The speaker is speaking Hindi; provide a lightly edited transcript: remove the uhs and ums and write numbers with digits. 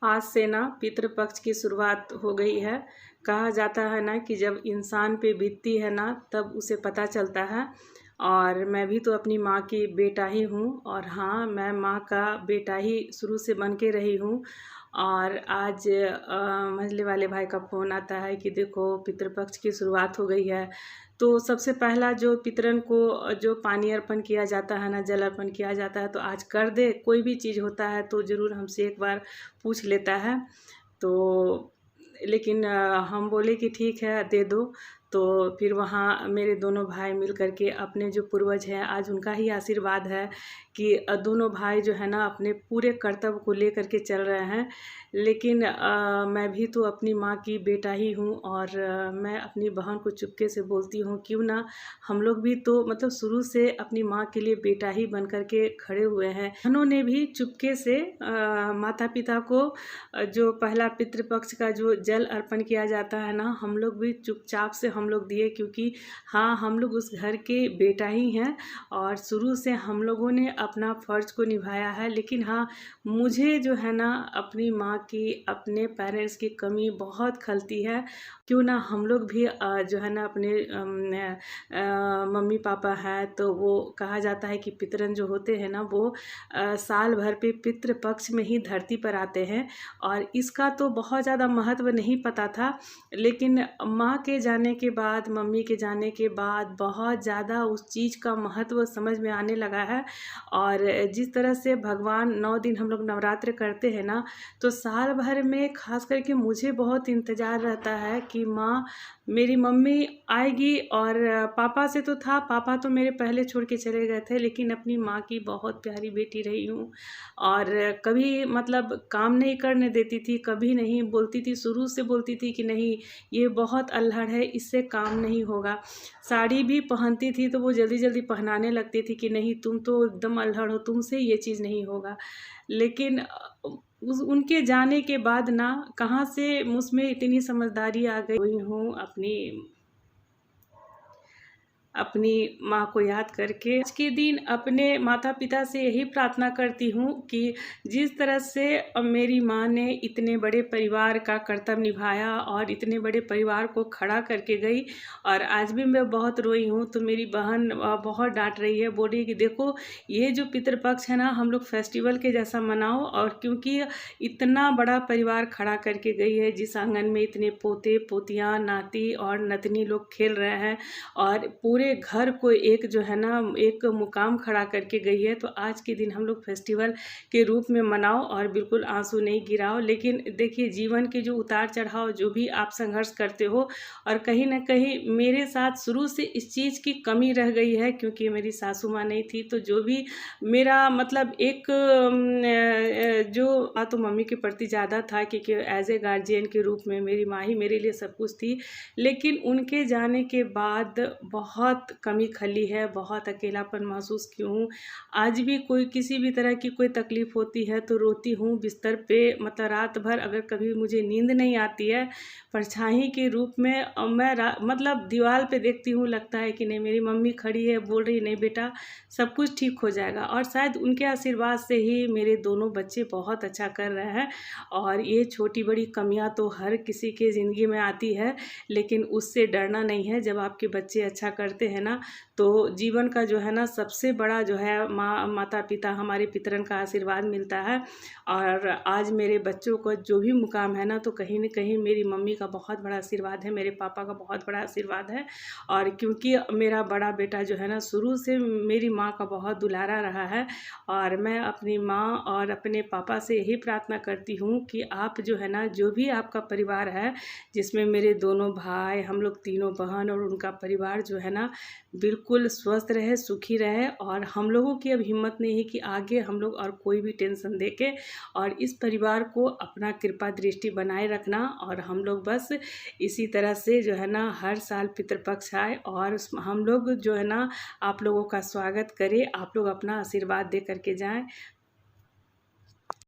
आज से ना पितृपक्ष की शुरुआत हो गई है। कहा जाता है ना कि जब इंसान पे बीतती है ना तब उसे पता चलता है। और मैं भी तो अपनी माँ की बेटा ही हूँ और हाँ, मैं माँ का बेटा ही शुरू से बन के रही हूँ। और आज मंझले वाले भाई का फ़ोन आता है कि देखो पितृपक्ष की शुरुआत हो गई है। तो सबसे पहला जो पितरन को जो पानी अर्पण किया जाता है ना, जल अर्पण किया जाता है, तो आज कर दे। कोई भी चीज़ होता है तो ज़रूर हमसे एक बार पूछ लेता है। तो लेकिन हम बोले कि ठीक है दे दो। तो फिर वहाँ मेरे दोनों भाई मिल कर के अपने जो पूर्वज हैं आज उनका ही आशीर्वाद है कि दोनों भाई जो है ना अपने पूरे कर्तव्य को लेकर के चल रहे हैं। लेकिन मैं भी तो अपनी माँ की बेटा ही हूँ और मैं अपनी बहन को चुपके से बोलती हूँ क्यों ना हम लोग भी तो मतलब शुरू से अपनी माँ के लिए बेटा ही बन कर के खड़े हुए हैं। उन्होंने भी चुपके से माता पिता को जो पहला पितृपक्ष का जो जल अर्पण किया जाता है ना, हम लोग भी चुपचाप से हम लोग दिए क्योंकि हाँ, हम लोग उस घर के बेटा ही हैं और शुरू से हम लोगों ने अपना फ़र्ज़ को निभाया है। लेकिन हाँ, मुझे जो है ना अपनी माँ की, अपने पेरेंट्स की कमी बहुत खलती है। क्यों ना हम लोग भी जो है ना अपने मम्मी पापा हैं तो वो कहा जाता है कि पितरन जो होते हैं ना वो साल भर पे पितृ पक्ष में ही धरती पर आते हैं। और इसका तो बहुत ज़्यादा महत्व नहीं पता था, लेकिन माँ के जाने के बाद, मम्मी के जाने के बाद बहुत ज़्यादा उस चीज़ का महत्व समझ में आने लगा है। और जिस तरह से भगवान 9 दिन हम लोग नवरात्र करते हैं ना, तो साल भर में ख़ास करके मुझे बहुत इंतज़ार रहता है कि माँ, मेरी मम्मी आएगी। और पापा से तो था, पापा तो मेरे पहले छोड़ के चले गए थे, लेकिन अपनी माँ की बहुत प्यारी बेटी रही हूँ। और कभी मतलब काम नहीं करने देती थी, कभी नहीं बोलती थी, शुरू से बोलती थी कि नहीं ये बहुत अल्हड़ है, इससे काम नहीं होगा। साड़ी भी पहनती थी तो वो जल्दी जल्दी पहनाने लगती थी कि नहीं तुम तो एकदम अल्हड़ हो, तुमसे ये चीज़ नहीं होगा। लेकिन उनके जाने के बाद ना कहाँ से मुझमें इतनी समझदारी आ गई हूँ अपनी माँ को याद करके। आज के दिन अपने माता पिता से यही प्रार्थना करती हूँ कि जिस तरह से मेरी माँ ने इतने बड़े परिवार का कर्तव्य निभाया और इतने बड़े परिवार को खड़ा करके गई, और आज भी मैं बहुत रोई हूँ तो मेरी बहन बहुत डांट रही है, बोल रही है कि देखो ये जो पितृपक्ष है ना हम लोग फेस्टिवल के जैसा मनाओ। और क्योंकि इतना बड़ा परिवार खड़ा करके गई है, जिस आंगन में इतने पोते पोतियाँ, नाती और नतनी लोग खेल रहे हैं और पूरे घर को एक जो है ना एक मुकाम खड़ा करके गई है, तो आज के दिन हम लोग फेस्टिवल के रूप में मनाओ और बिल्कुल आंसू नहीं गिराओ। लेकिन देखिए जीवन के जो उतार चढ़ाव जो भी आप संघर्ष करते हो, और कहीं ना कहीं मेरे साथ शुरू से इस चीज़ की कमी रह गई है क्योंकि मेरी सासू माँ नहीं थी। तो जो भी मेरा मतलब एक जो तो मम्मी के प्रति ज़्यादा था क्योंकि एज ए गार्जियन के रूप में मेरी माँ ही मेरे लिए सब कुछ थी। लेकिन उनके जाने के बाद बहुत कमी खली है, बहुत अकेलापन महसूस की हूँ। आज भी कोई किसी भी तरह की कोई तकलीफ़ होती है तो रोती हूँ बिस्तर पे, मतलब रात भर अगर कभी मुझे नींद नहीं आती है, परछाई के रूप में मैं मतलब दीवार पे देखती हूँ, लगता है कि नहीं मेरी मम्मी खड़ी है, बोल रही नहीं बेटा सब कुछ ठीक हो जाएगा। और शायद उनके आशीर्वाद से ही मेरे दोनों बच्चे बहुत अच्छा कर रहे हैं। और ये छोटी बड़ी कमियां तो हर किसी के ज़िंदगी में आती है, लेकिन उससे डरना नहीं है। जब आपके बच्चे अच्छा करते हैं ना तो जीवन का जो है ना सबसे बड़ा जो है माता पिता हमारे पितरन का आशीर्वाद मिलता है। और आज मेरे बच्चों को जो भी मुकाम है ना, तो कहीं न कहीं मेरी मम्मी का बहुत बड़ा आशीर्वाद है, मेरे पापा का बहुत बड़ा आशीर्वाद है। और क्योंकि मेरा बड़ा बेटा जो है ना शुरू से मेरी माँ का बहुत दुलारा रहा है, और मैं अपनी माँ और अपने पापा से यही प्रार्थना करती हूँ कि आप जो है ना, जो भी आपका परिवार है जिसमें मेरे दोनों भाई, हम लोग तीनों बहन और उनका परिवार जो है ना बिल्कुल स्वस्थ रहे, सुखी रहे। और हम लोगों की अब हिम्मत नहीं है कि आगे हम लोग और कोई भी टेंशन देके, और इस परिवार को अपना कृपा दृष्टि बनाए रखना। और हम लोग बस इसी तरह से जो है ना हर साल पितृपक्ष आए और हम लोग जो है ना आप लोगों का स्वागत करें, आप लोग अपना आशीर्वाद दे करके जाएं।